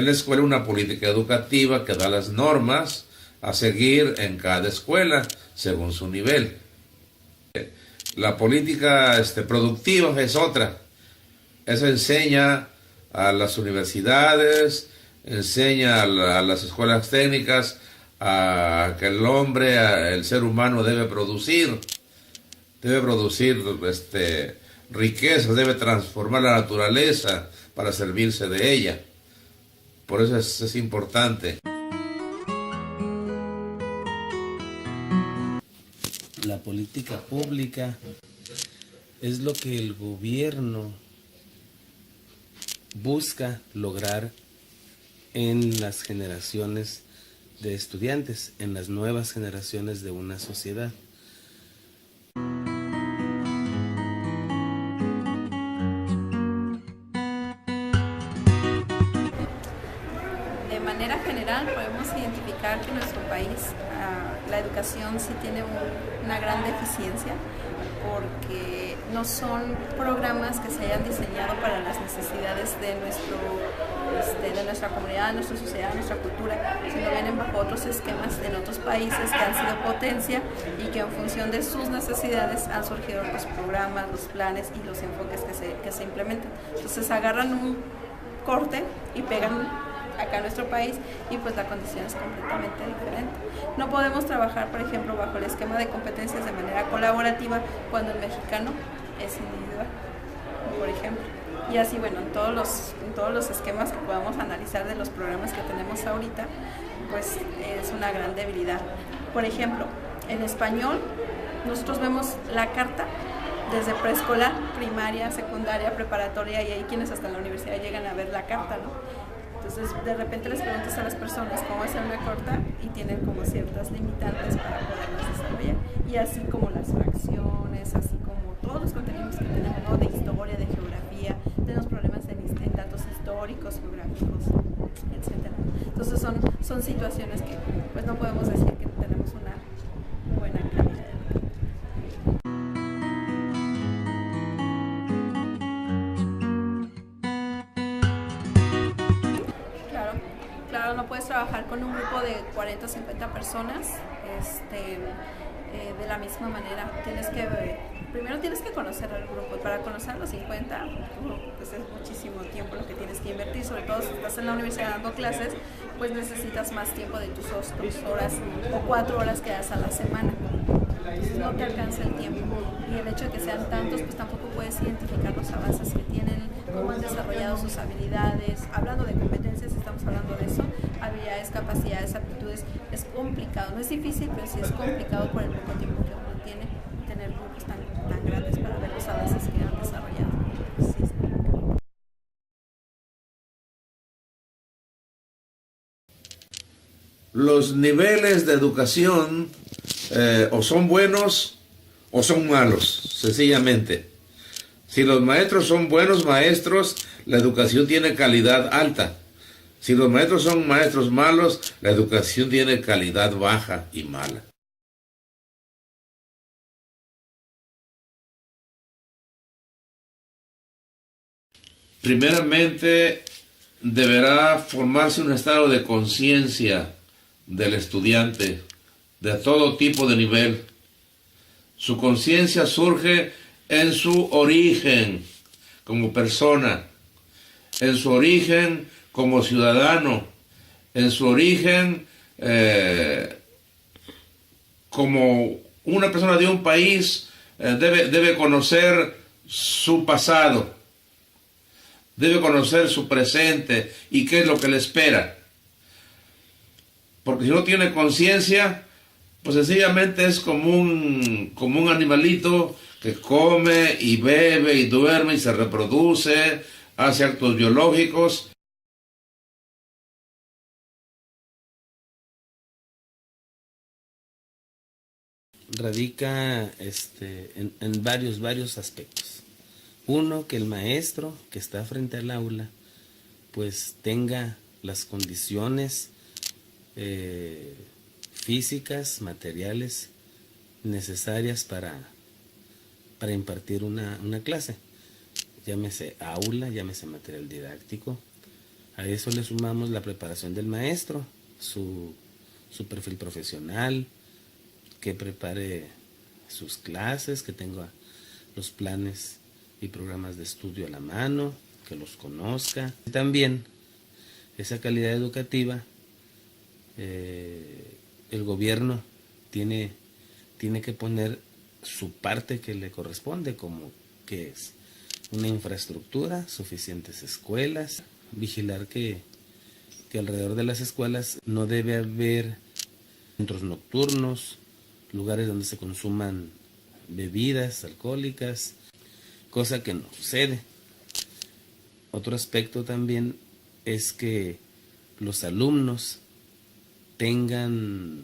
en la escuela una política educativa que da las normas a seguir en cada escuela según su nivel. La política productiva es otra. Eso enseña a las universidades, enseña a las escuelas técnicas a que el hombre, el ser humano debe producir riquezas, debe transformar la naturaleza para servirse de ella. Por eso es importante. La política pública es lo que el gobierno busca lograr en las generaciones de estudiantes, en las nuevas generaciones de una sociedad. De manera general podemos identificar que en nuestro país la educación sí tiene una gran deficiencia, porque no son programas que se hayan diseñado para las necesidades de nuestra comunidad, de nuestra sociedad, de nuestra cultura, sino vienen bajo otros esquemas en otros países que han sido potencia y que en función de sus necesidades han surgido los programas, los planes y los enfoques que se implementan. Entonces agarran un corte y pegan acá en nuestro país y pues la condición es completamente diferente. No podemos trabajar, por ejemplo, bajo el esquema de competencias de manera colaborativa cuando el mexicano es individual, por ejemplo. Y así, bueno, en todos los esquemas que podamos analizar de los programas que tenemos ahorita, pues es una gran debilidad. Por ejemplo, en español, nosotros vemos la carta desde preescolar, primaria, secundaria, preparatoria, y hay quienes hasta la universidad llegan a ver la carta, ¿no? Entonces, de repente les preguntas a las personas cómo hacer una carta y tienen como ciertas limitantes para poderlas desarrollar. Y así como las fracciones, así como todos los contenidos que tenemos, ¿no? De historia, de geografía, tenemos problemas en datos históricos, geográficos, etc. Entonces, son situaciones que pues no podemos decir que tenemos una buena calidad. Claro, no puedes trabajar con un grupo de 40 o 50 personas de la misma manera. Primero tienes que conocer al grupo. Para conocer a los 50, pues es muchísimo tiempo lo que tienes que invertir. Sobre todo si estás en la universidad dando clases, pues necesitas más tiempo de tus 2 horas o 4 horas que das a la semana. Entonces no te alcanza el tiempo. Y el hecho de que sean tantos, pues tampoco puedes identificar los avances que tienen, cómo han desarrollado sus habilidades. Hablando de competencias, estamos hablando de eso, habilidades, capacidades, aptitudes. Es complicado, no es difícil, pero sí es complicado por el poco tiempo que uno tiene tener grupos tan grandes para ver los avances que han desarrollado. Sí, Los niveles de educación o son buenos o son malos, sencillamente. Si los maestros son buenos maestros, la educación tiene calidad alta. Si los maestros son maestros malos, la educación tiene calidad baja y mala. Primeramente, deberá formarse un estado de conciencia del estudiante, de todo tipo de nivel. Su conciencia surge en su origen como persona, en su origen como ciudadano, en su origen como una persona de un país. Debe conocer su pasado, debe conocer su presente y qué es lo que le espera. Porque si no tiene conciencia, pues sencillamente es como un animalito que come y bebe y duerme y se reproduce, hace actos biológicos. Radica en varios aspectos. Uno, que el maestro que está frente al aula pues tenga las condiciones físicas, materiales necesarias para impartir una clase. Llámese aula, llámese material didáctico, A eso le sumamos la preparación del maestro, su perfil profesional, que prepare sus clases, que tenga los planes y programas de estudio a la mano, que los conozca. Y también esa calidad educativa, el gobierno tiene que poner su parte que le corresponde, como que es una infraestructura, suficientes escuelas, vigilar que alrededor de las escuelas no debe haber centros nocturnos, lugares donde se consuman bebidas alcohólicas, cosa que no sucede. Otro aspecto también es que los alumnos tengan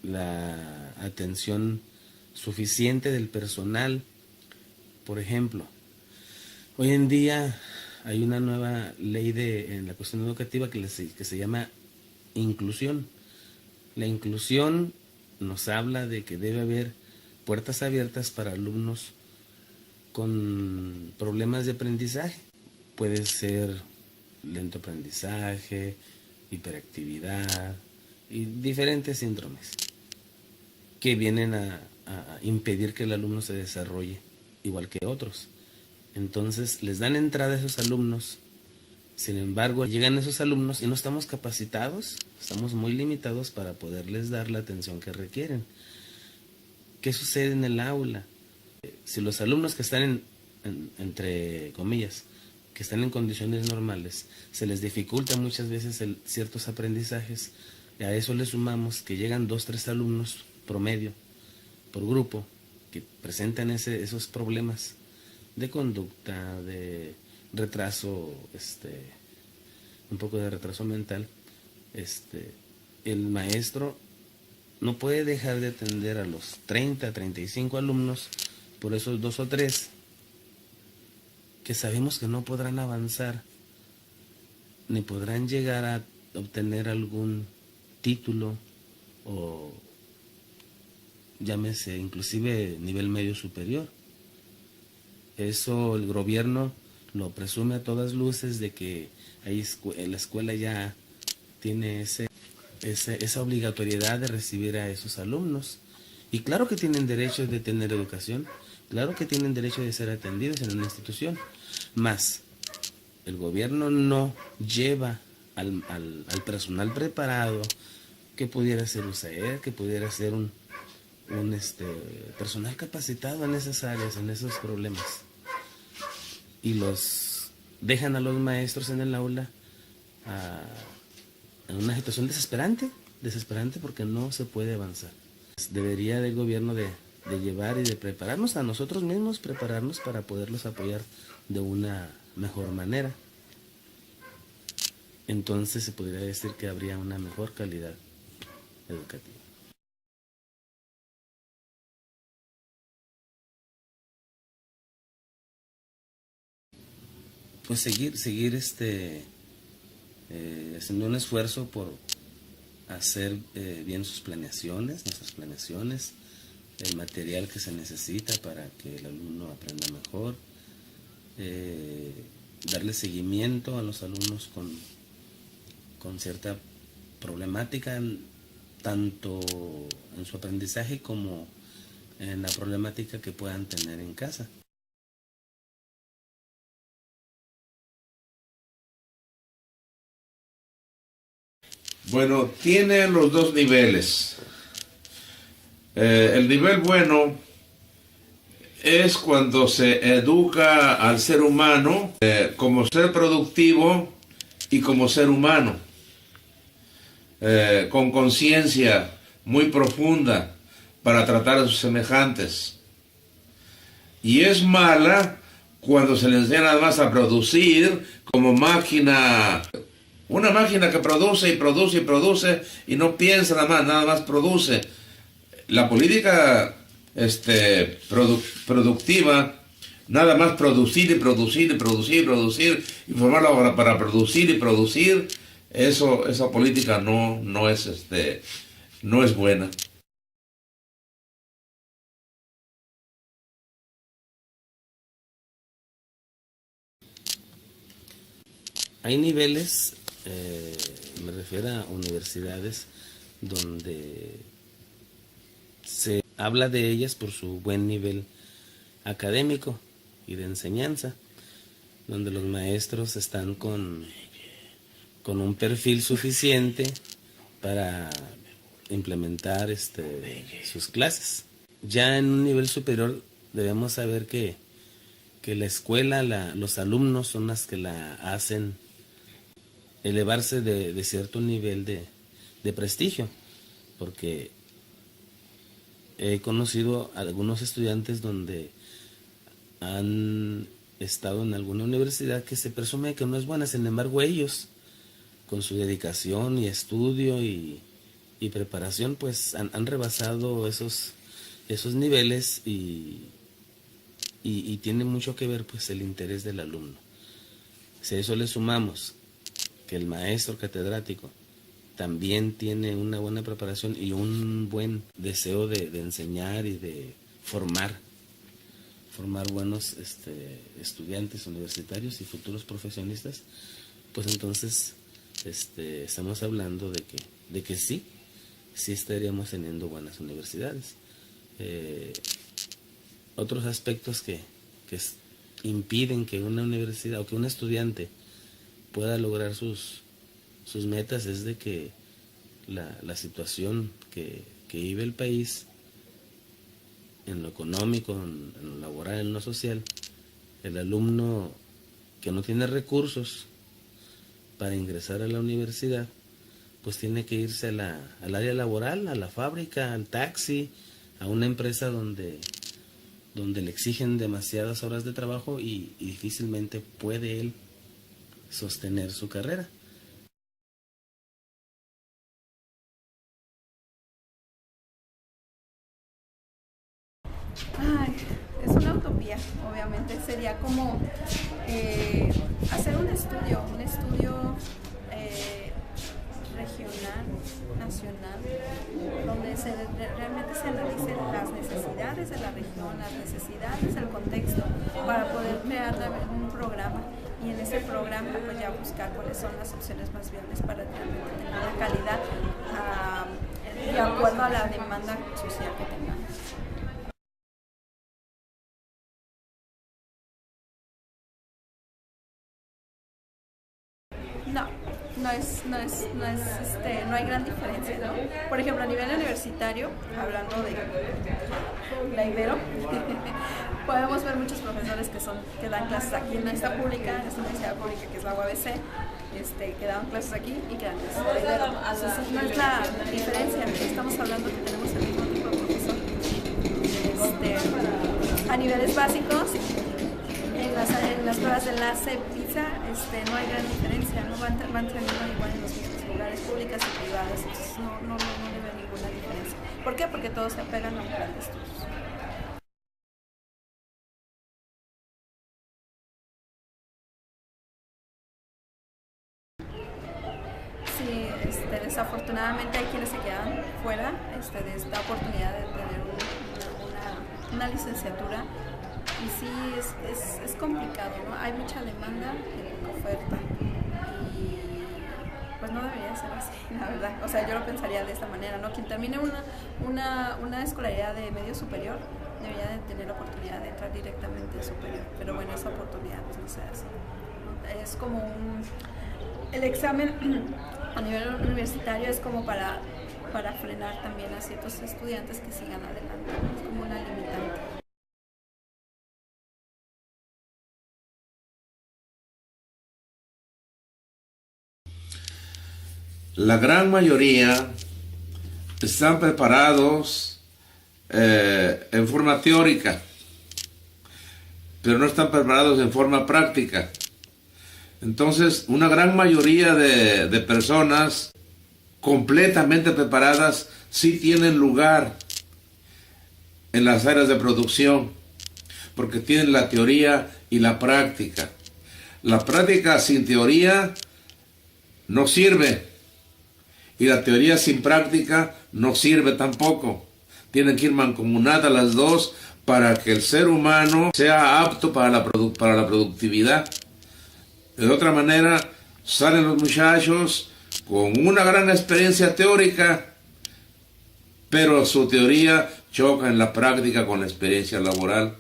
la atención suficiente del personal. Por ejemplo, hoy en día hay una nueva ley en la cuestión educativa que se llama inclusión. La inclusión nos habla de que debe haber puertas abiertas para alumnos con problemas de aprendizaje. Puede ser lento aprendizaje, hiperactividad y diferentes síndromes que vienen a impedir que el alumno se desarrolle igual que otros. Entonces les dan entrada a esos alumnos. Sin embargo, llegan esos alumnos y no estamos capacitados, estamos muy limitados para poderles dar la atención que requieren. ¿Qué sucede en el aula? Si los alumnos que están entre comillas, que están en condiciones normales, se les dificulta muchas veces ciertos aprendizajes, y a eso le sumamos que llegan 2, 3 alumnos promedio por grupo que presentan esos problemas de conducta, de retraso, un poco de retraso mental, el maestro no puede dejar de atender a los 30, 35 alumnos por esos 2 o 3 que sabemos que no podrán avanzar ni podrán llegar a obtener algún título o llámese inclusive nivel medio superior. Eso el gobierno lo presume a todas luces de que la escuela ya tiene esa obligatoriedad de recibir a esos alumnos. Y claro que tienen derecho de tener educación, claro que tienen derecho de ser atendidos en una institución, mas el gobierno no lleva al personal preparado que pudiera ser USAER, que pudiera ser un personal capacitado en esas áreas, en esos problemas. Y los dejan a los maestros en el aula en una situación desesperante porque no se puede avanzar. Debería del gobierno de llevar y de prepararnos a nosotros mismos, prepararnos para poderlos apoyar de una mejor manera. Entonces se podría decir que habría una mejor calidad educativa. Pues seguir haciendo un esfuerzo por hacer bien nuestras planeaciones, el material que se necesita para que el alumno aprenda mejor, darle seguimiento a los alumnos con cierta problemática, tanto en su aprendizaje como en la problemática que puedan tener en casa. Bueno, tiene los dos niveles. El nivel bueno es cuando se educa al ser humano como ser productivo y como ser humano, con conciencia muy profunda para tratar a sus semejantes. Y es mala cuando se le enseña nada más a producir como máquina. Una máquina que produce y produce y produce y no piensa nada más produce. La política productiva, nada más producir y producir y producir y producir, y formarla para producir y producir, esa política no es buena. Hay niveles, me refiero a universidades, donde se habla de ellas por su buen nivel académico y de enseñanza, donde los maestros están con un perfil suficiente para implementar sus clases. Ya en un nivel superior debemos saber que la escuela, los alumnos son las que la hacen elevarse de cierto nivel de prestigio, porque he conocido algunos estudiantes donde han estado en alguna universidad que se presume que no es buena, sin embargo ellos, con su dedicación y estudio y preparación, pues han rebasado esos niveles y tiene mucho que ver pues el interés del alumno. Si a eso le sumamos que el maestro catedrático también tiene una buena preparación y un buen deseo de enseñar y de formar buenos estudiantes universitarios y futuros profesionistas, pues entonces estamos hablando de que sí estaríamos teniendo buenas universidades. Otros aspectos que impiden que una universidad o que un estudiante pueda lograr sus metas es de que la situación que vive el país en lo económico, en lo laboral, en lo social, el alumno que no tiene recursos para ingresar a la universidad, pues tiene que irse al área laboral, a la fábrica, al taxi, a una empresa donde le exigen demasiadas horas de trabajo y difícilmente puede él sostener su carrera. Ay, es una utopía, obviamente. Sería como hacer un estudio regional, nacional, donde realmente se analicen las necesidades de la región, las necesidades del contexto, para poder crear un programa. Y en ese programa pues ya buscar cuáles son las opciones más viables para realmente tener la calidad de acuerdo a la demanda social que tengamos. No hay gran diferencia, ¿no? Por ejemplo, a nivel universitario, hablando de la Ibero, podemos ver muchos profesores que dan clases aquí en esta pública, en esta universidad pública que es la UABC, que dan clases aquí y que dan clases en la Ibero. Entonces, no es la diferencia, estamos hablando que tenemos el mismo tipo de profesor. A niveles básicos, en las pruebas de enlace PISA no hay gran diferencia, no van teniendo igual en los mismos lugares, públicas y privadas, entonces no le veo ninguna diferencia. ¿Por qué? Porque todos se apegan a un plan de estudios. Sí, desafortunadamente hay quienes se quedan fuera de esta oportunidad de tener una licenciatura. Y sí, es complicado, ¿no? Hay mucha demanda y poca oferta. Y pues no debería ser así, la verdad. O sea, yo lo pensaría de esta manera, ¿no? Quien termine una escolaridad de medio superior debería de tener la oportunidad de entrar directamente a superior. Pero bueno, esa oportunidad pues no se hace, ¿no? Es como el examen a nivel universitario es como para frenar también a ciertos estudiantes que sigan adelante, ¿no? Es como una limitante. La gran mayoría están preparados en forma teórica, pero no están preparados en forma práctica. Entonces, una gran mayoría de personas completamente preparadas sí tienen lugar en las áreas de producción, porque tienen la teoría y la práctica. La práctica sin teoría no sirve. Y la teoría sin práctica no sirve tampoco. Tienen que ir mancomunadas las dos para que el ser humano sea apto para la productividad. De otra manera, salen los muchachos con una gran experiencia teórica, pero su teoría choca en la práctica con la experiencia laboral.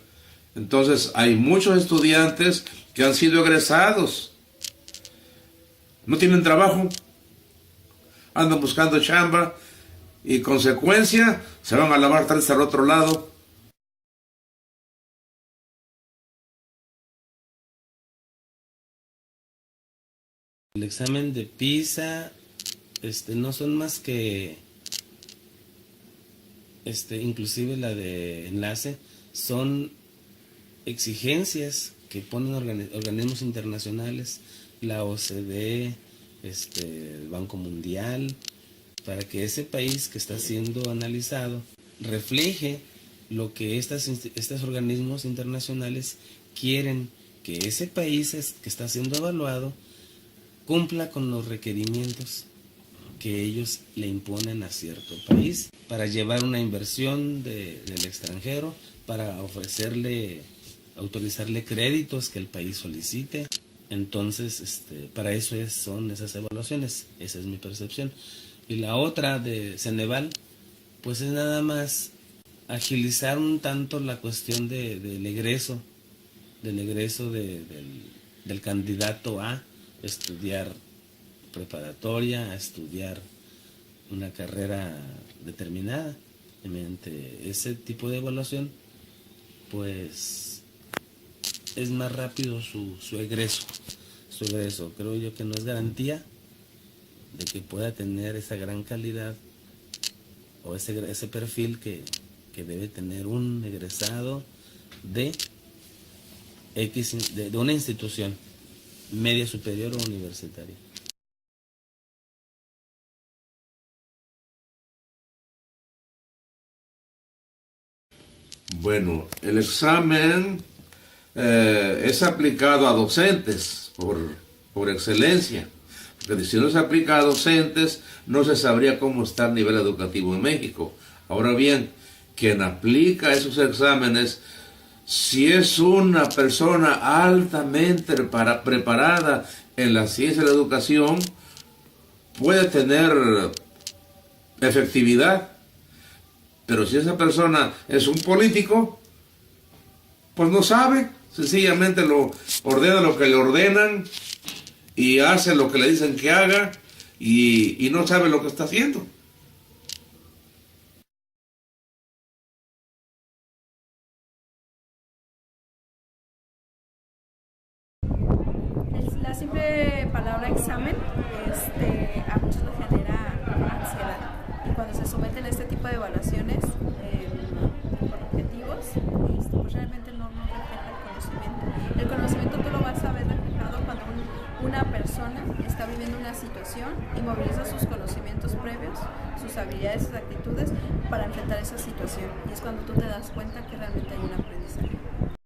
Entonces hay muchos estudiantes que han sido egresados, no tienen trabajo, andan buscando chamba y consecuencia se van a lavar trastes al otro lado. El examen de PISA no son más que, inclusive la de enlace, son exigencias que ponen organismos internacionales, la OCDE, el Banco Mundial, para que ese país que está siendo analizado refleje lo que estos organismos internacionales quieren que ese país que está siendo evaluado cumpla con los requerimientos que ellos le imponen a cierto país para llevar una inversión del extranjero, para autorizarle créditos que el país solicite. Entonces, para eso son esas evaluaciones, esa es mi percepción. Y la otra de Ceneval, pues es nada más agilizar un tanto la cuestión del egreso, del candidato a estudiar preparatoria, a estudiar una carrera determinada. Mediante ese tipo de evaluación, pues es más rápido su egreso. Su egreso, creo yo que no es garantía de que pueda tener esa gran calidad o ese perfil que debe tener un egresado de una institución media superior o universitaria. Bueno, el examen es aplicado a docentes por excelencia, porque si no se aplica a docentes no se sabría cómo está el nivel educativo en México. Ahora bien, quien aplica esos exámenes, si es una persona altamente preparada en la ciencia de la educación, puede tener efectividad. Pero si esa persona es un político, pues no sabe, sencillamente ordena lo que le ordenan y hace lo que le dicen que haga y no sabe lo que está haciendo. La simple palabra examen a muchos les genera ansiedad, y cuando se someten a este tipo de evaluaciones por objetivos, pues realmente no refleja el conocimiento. El conocimiento tú lo vas a ver reflejado cuando una persona está viviendo una situación y moviliza sus conocimientos previos, sus habilidades, sus actitudes para enfrentar esa situación, y es cuando tú te das cuenta que realmente hay un aprendizaje.